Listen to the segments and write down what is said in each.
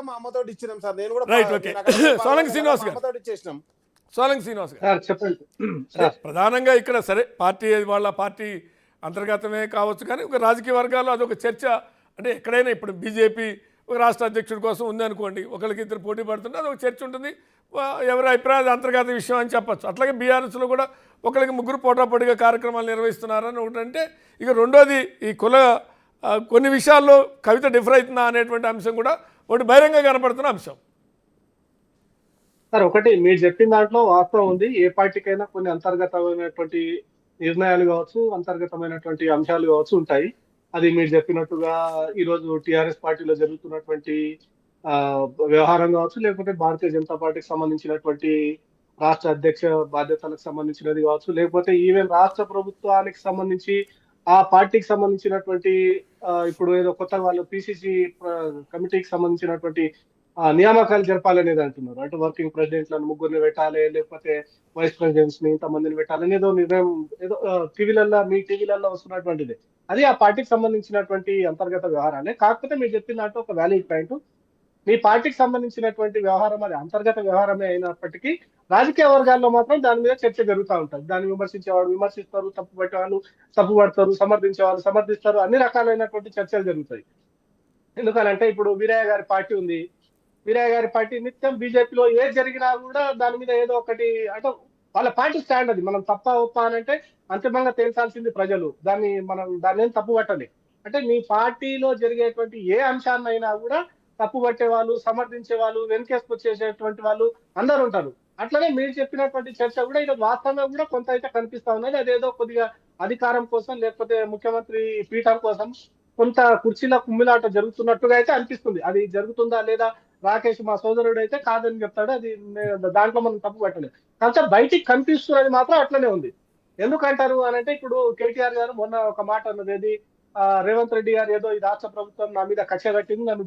మా అమ్మతో ఇచ్చినాం సార్. నేను కూడా రైట్, ఓకే. సోలంకి శ్రీనివాస్ గారు, అమ్మతో ఇచ్చేసినాం. సోలంకి శ్రీనివాస్ గారు చెప్పండి. ప్రధానంగా ఇక్కడ సరే పార్టీ వాళ్ళ పార్టీ అంతర్గతమే కావచ్చు, కానీ ఒక రాజకీయ వర్గాల్లో అదొక చర్చ. అంటే ఎక్కడైనా ఇప్పుడు బీజేపీ ఒక రాష్ట్ర అధ్యక్షుడి కోసం ఉందనుకోండి, ఒకరికి ఇద్దరు పోటీ పడుతుంటే అదొక చర్చ ఉంటుంది. ఎవరి అభిప్రాయం అంతర్గత విషయం అని చెప్పచ్చు. అట్లాగే బీఆర్ఎస్లో కూడా ఒకరికి ముగ్గురు పోటాపోటీగా కార్యక్రమాలు నిర్వహిస్తున్నారని ఒకటంటే, ఇక రెండోది ఈ కుల కొన్ని విషయాల్లో కవిత డిఫర్ అవుతుందా అనేటువంటి అంశం కూడా ఒకటి బహిరంగ కనపడుతున్న అంశం. సార్ ఒకటి మీరు చెప్పిన దాంట్లో వాస్తవం ఉంది. ఏ పార్టీకైనా కొన్ని అంతర్గతమైనటువంటి నిర్ణయాలు కావచ్చు, అంతర్గతమైనటువంటి అంశాలు కావచ్చు ఉంటాయి. అది మీరు చెప్పినట్టుగా ఈరోజు టిఆర్ఎస్ పార్టీలో జరుగుతున్నటువంటి వ్యవహారం కావచ్చు, లేకపోతే భారతీయ జనతా పార్టీకి సంబంధించినటువంటి రాష్ట్ర అధ్యక్ష బాధ్యతలకు సంబంధించినది కావచ్చు, లేకపోతే ఈవెన్ రాష్ట్ర ప్రభుత్వానికి సంబంధించి ఆ పార్టీకి సంబంధించినటువంటి ఇప్పుడు ఏదో కొత్త వాళ్ళు పిసిసి కమిటీకి సంబంధించినటువంటి నియామకాలు జరపాలనేది అంటున్నారు. అంటే వర్కింగ్ ప్రెసిడెంట్లను ముగ్గురిని పెట్టాలి, లేకపోతే వైస్ ప్రెసిడెంట్స్ ని ఇంతమందిని పెట్టాలని ఏదో నిర్ణయం ఏదో మీ టీవీలలో వస్తున్నటువంటిది. అది ఆ పార్టీకి సంబంధించినటువంటి అంతర్గత వ్యవహారాలే. కాకపోతే మీరు చెప్పినట్టు ఒక వ్యాలిడ్ పాయింట్, మీ పార్టీకి సంబంధించినటువంటి వ్యవహారం అది అంతర్గత వ్యవహారమే అయినప్పటికీ రాజకీయ వర్గాల్లో మాత్రం దాని మీద చర్చ జరుగుతూ ఉంటుంది. దాన్ని విమర్శించేవాడు విమర్శిస్తారు, తప్పుపట్టేవాళ్ళు తప్పుపడతారు, సమర్థించేవాళ్ళు సమర్థిస్తారు. అన్ని రకాలైనటువంటి చర్చలు జరుగుతాయి. ఎందుకనంటే ఇప్పుడు వీరయ్య గారి పార్టీ ఉంది. వీరయ్య గారి పార్టీ నిత్యం బీజేపీలో ఏది జరిగినా కూడా దాని మీద ఏదో ఒకటి అంటే వాళ్ళ పార్టీ స్టాండ్ అది. మనం తప్ప ఒప్ప అనంటే అంతిమంగా తేల్చాల్సింది ప్రజలు. దాన్ని ఏం తప్పు పట్టాలి. అంటే మీ పార్టీలో జరిగేటువంటి ఏ అంశాన్నైనా కూడా తప్పు పట్టే వాళ్ళు, సమర్థించే వాళ్ళు, వెనకేసుకొచ్చేసేటువంటి వాళ్ళు అందరూ ఉంటారు. అట్లనే మీరు చెప్పినటువంటి చర్చ కూడా ఇది వాస్తవంగా కూడా కొంత అయితే కనిపిస్తా ఉన్నది. అదేదో కొద్దిగా అధికారం కోసం లేకపోతే ముఖ్యమంత్రి పీఠం కోసం కొంత కుర్చీల కుమ్మిలాట జరుగుతున్నట్టుగా అయితే అనిపిస్తుంది. అది జరుగుతుందా లేదా రాకేష్ మా సోదరుడు అయితే కాదని చెప్తాడు. అది దాంట్లో మనం తప్పు పట్టలేదు. కాకపోతే బయటికి కనిపిస్తున్నది మాత్రం అట్లనే ఉంది. ఎందుకంటారు అని అంటే ఇప్పుడు కేటీఆర్ గారు మొన్న ఒక మాట అన్నది, ఏది రేవంత్ రెడ్డి గారు ఏదో ఈ రాష్ట్ర ప్రభుత్వం నా మీద కక్ష కట్టింది, నన్ను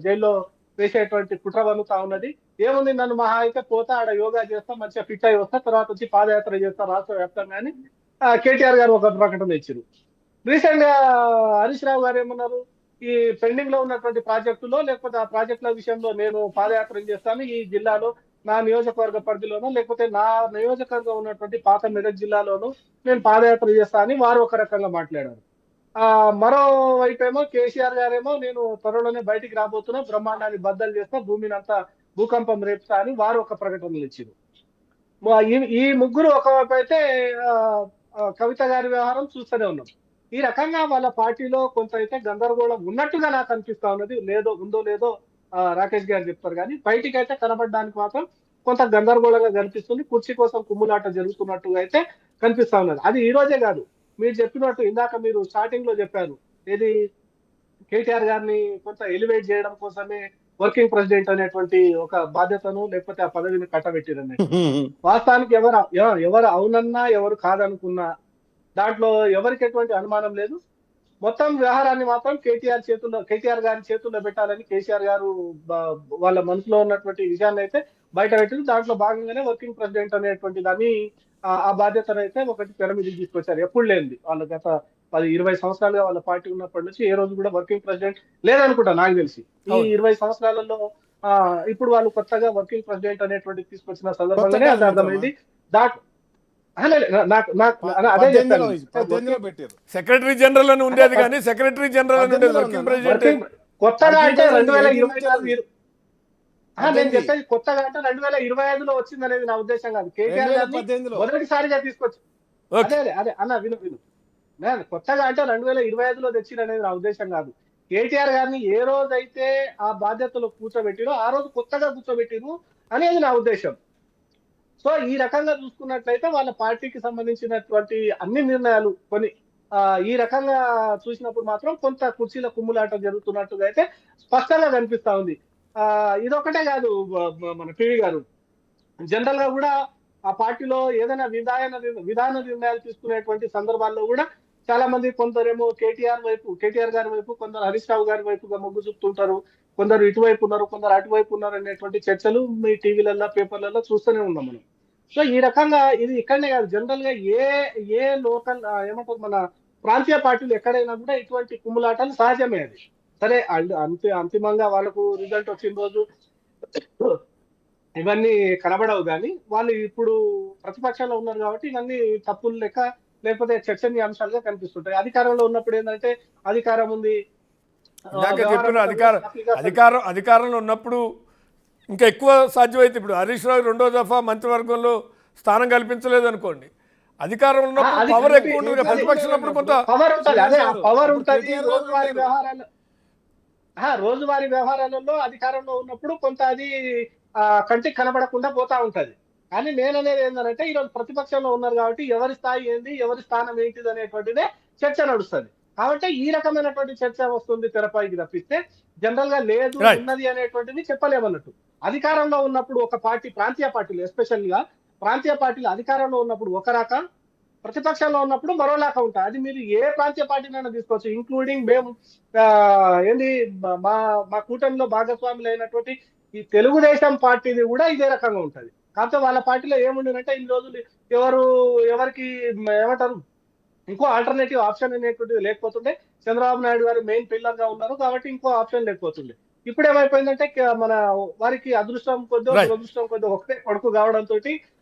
జైల్లో వేసేటువంటి కుట్ర వనుతా ఉన్నది. ఏముంది, నన్ను మహా అయితే పోతా ఆడ యోగా చేస్తా, మంచిగా ఫిట్ అయి వస్తా, తర్వాత వచ్చి పాదయాత్ర చేస్తా రాష్ట్ర వ్యాప్తంగా అని కేటీఆర్ గారు ఒక ప్రకటన ఇచ్చారు. రీసెంట్ గా హరీష్ రావు గారు ఏమన్నారు, ఈ పెండింగ్ లో ఉన్నటువంటి ప్రాజెక్టులో లేకపోతే ఆ ప్రాజెక్టుల విషయంలో నేను పాదయాత్ర చేస్తాను, ఈ జిల్లాలో నా నియోజకవర్గ పరిధిలోనూ లేకపోతే నా నియోజకవర్గం ఉన్నటువంటి పాత మెదక్ జిల్లాలోనూ నేను పాదయాత్ర చేస్తా అని వారు ఒక రకంగా మాట్లాడారు. మరోవైపు ఏమో కేసీఆర్ గారేమో నేను త్వరలోనే బయటికి రాబోతున్నా, బ్రహ్మాండాన్ని బద్దలు చేస్తా, భూమిని అంతా భూకంపం రేపుతా అని వారు ఒక ప్రకటనలు ఇచ్చారు. ఈ ముగ్గురు ఒకవైపు అయితే కవిత గారి వ్యవహారం చూస్తూనే ఉన్నాం. ఈ రకంగా వాళ్ళ పార్టీలో కొంత అయితే గందరగోళం ఉన్నట్టుగా నాకు అనిపిస్తా ఉన్నది. ఉందో లేదో రాకేష్ గారు చెప్తారు, కానీ బయటికి అయితే కనబడడానికి మాత్రం కొంత గందరగోళంగా కనిపిస్తుంది. కుర్చీ కోసం కుమ్ములాట జరుగుతున్నట్టుగా అయితే కనిపిస్తా ఉన్నది. అది ఈ రోజే కాదు, మీరు చెప్పినట్టు ఇందాక మీరు స్టార్టింగ్ లో చెప్పారు, ఏది కేటీఆర్ గారిని కొంత ఎలివేట్ చేయడం కోసమే వర్కింగ్ ప్రెసిడెంట్ అనేటువంటి ఒక బాధ్యతను లేకపోతే ఆ పదవిని కట్టబెట్టిరని. వాస్తవానికి ఎవరు అవునన్నా ఎవరు కాదనుకున్నా దాంట్లో ఎవరికి ఎటువంటి అనుమానం లేదు. మొత్తం వ్యవహారాన్ని మాత్రం కేటీఆర్ గారి చేతుల్లో పెట్టాలని కేసీఆర్ గారు వాళ్ళ మనసులో ఉన్నటువంటి విషయాన్ని అయితే బయట పెట్టింది. దాంట్లో భాగంగానే వర్కింగ్ ప్రెసిడెంట్ అనేటువంటి దాన్ని ఆ బాధ్యతను అయితే ఒకటి తెర మీదకి తీసుకొచ్చారు. ఎప్పుడు లేనిది, వాళ్ళ గత 10-20 సంవత్సరాలుగా వాళ్ళ పార్టీ ఉన్నప్పటి నుంచి ఏ రోజు కూడా వర్కింగ్ ప్రెసిడెంట్ లేదనుకుంటా నాకు తెలిసి. ఈ 20 సంవత్సరాలలో ఇప్పుడు వాళ్ళు కొత్తగా వర్కింగ్ ప్రెసిడెంట్ అనేటువంటి తీసుకొచ్చిన సందర్భంగానే అది అర్థమైంది. సెక్రటరీ జనరల్ అని ఉండేది, కానీ సెక్రటరీ జనరల్ అని ఉండేది వర్కింగ్ ప్రెసిడెంట్ కొత్తగా అంటే 2024 నేను చెప్పేది కొత్తగా అంటే 2025లో వచ్చింది అనేది నా ఉద్దేశం కాదు. కేటీఆర్ గారిని మొదటిసారిగా తీసుకొచ్చి అదే అన్న విను నేను కొత్తగా అంటే 2025లో తెచ్చింది అనేది నా ఉద్దేశం కాదు. కేటీఆర్ గారిని ఏ రోజైతే ఆ బాధ్యతలో కూర్చోబెట్టిరో ఆ రోజు కొత్తగా కూర్చోబెట్టిరు అనేది నా ఉద్దేశం. సో ఈ రకంగా చూసుకున్నట్లయితే వాళ్ళ పార్టీకి సంబంధించినటువంటి అన్ని నిర్ణయాలు కొన్ని ఈ రకంగా చూసినప్పుడు మాత్రం కొంత కుర్చీల కుమ్ములాట జరుగుతున్నట్టుగా అయితే స్పష్టంగా కనిపిస్తా ఉంది. ఇదొకటే కాదు, మన పివి గారు జనరల్ గా కూడా ఆ పార్టీలో ఏదైనా విధాన నిర్ణయాలు తీసుకునేటువంటి సందర్భాల్లో కూడా చాలా మంది కొందరేమో కేటీఆర్ గారి వైపు, కొందరు హరీష్ రావు గారి వైపుగా మొగ్గు చూపుతుంటారు, కొందరు ఇటువైపు ఉన్నారు, కొందరు అటువైపు ఉన్నారు అనేటువంటి చర్చలు మీ టీవీలలో పేపర్లలో చూస్తూనే ఉన్నాం మనం. సో ఈ రకంగా ఇది ఇక్కడనే కాదు, జనరల్ గా ఏ లోకల్ ఏమంటారు మన ప్రాంతీయ పార్టీలు ఎక్కడైనా కూడా ఇటువంటి కుమ్ములాటలు సహజమే. అది సరే అంతిమంగా వాళ్ళకు రిజల్ట్ వచ్చిన రోజు ఇవన్నీ కనబడవు కానీ వాళ్ళు ఇప్పుడు ప్రతిపక్షంలో ఉన్నారు కాబట్టి ఇవన్నీ తప్పులు లెక్క లేకపోతే చర్చనీయాంశాలుగా కనిపిస్తుంటాయి. అధికారంలో ఉన్నప్పుడు ఏంటంటే అధికారం ఉంది, ఇందాక వ్యవహారం చెప్పిన అధికారంలో ఉన్నప్పుడు ఇంకా ఎక్కువ సాధ్యమైతే ఇప్పుడు హరీష్ రావు రెండో దఫా మంత్రివర్గంలో స్థానం కల్పించలేదు అనుకోండి, అధికారంలో ఉన్నప్పుడు పవర్ ఎక్కువ ఉంటుంది కదా, ప్రతిపక్షం ఉన్నప్పుడు కొంత పవర్ ఉంటుంది. అదే పవర్ ఉంటుంది. రోజువారీ వ్యవహారాలలో అధికారంలో ఉన్నప్పుడు కొంత అది కంటికి కనబడకుండా పోతా ఉంటది. కానీ నేననేది ఏంటంటే ఈరోజు ప్రతిపక్షంలో ఉన్నారు కాబట్టి ఎవరి స్థాయి ఏంది, ఎవరి స్థానం ఏంటిది అనేటువంటిదే చర్చ నడుస్తుంది. కాబట్టి ఈ రకమైనటువంటి చర్చ వస్తుంది తెరపైకి తప్పిస్తే జనరల్ గా లేదు ఉన్నది అనేటువంటిది చెప్పలేమన్నట్టు. అధికారంలో ఉన్నప్పుడు ఒక పార్టీ, ప్రాంతీయ పార్టీలు ఎస్పెషల్ గా ప్రాంతీయ పార్టీలు అధికారంలో ఉన్నప్పుడు ఒక రకం, ప్రతిపక్షంలో ఉన్నప్పుడు మరోలాగా ఉంటాయి. అది మీరు ఏ ప్రాంతీయ పార్టీనైనా తీసుకోవచ్చు, ఇంక్లూడింగ్ మేము ఏంది మా మా కూటమిలో భాగస్వాములు అయినటువంటి ఈ తెలుగుదేశం పార్టీది కూడా ఇదే రకంగా ఉంటది. కాకపోతే వాళ్ళ పార్టీలో ఏముండేనంటే ఇన్ని రోజులు ఎవరికి ఏమంటారు ఇంకో ఆల్టర్నేటివ్ ఆప్షన్ అనేటువంటిది లేకపోతుండే. చంద్రబాబు నాయుడు గారు మెయిన్ పిల్లర్ గా ఉన్నారు కాబట్టి ఇంకో ఆప్షన్ లేకపోతుండే. ఇప్పుడు ఏమైపోయిందంటే మన వారికి అదృష్టం కొద్ది దురదృష్టం కొద్ది ఒకటే కొడుకు కావడంతో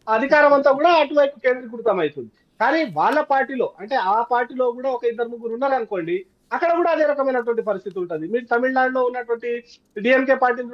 అధికారం అంతా కూడా అటువైపు కేంద్రీకృతం అవుతుంది. కానీ వాళ్ళ పార్టీలో అంటే ఆ పార్టీలో కూడా ఒక 2-3 ఉన్నారు అనుకోండి, అక్కడ కూడా అదే రకమైనటువంటి పరిస్థితి ఉంటుంది. మీరు తమిళనాడులో ఉన్నటువంటి డిఎంకే పార్టీని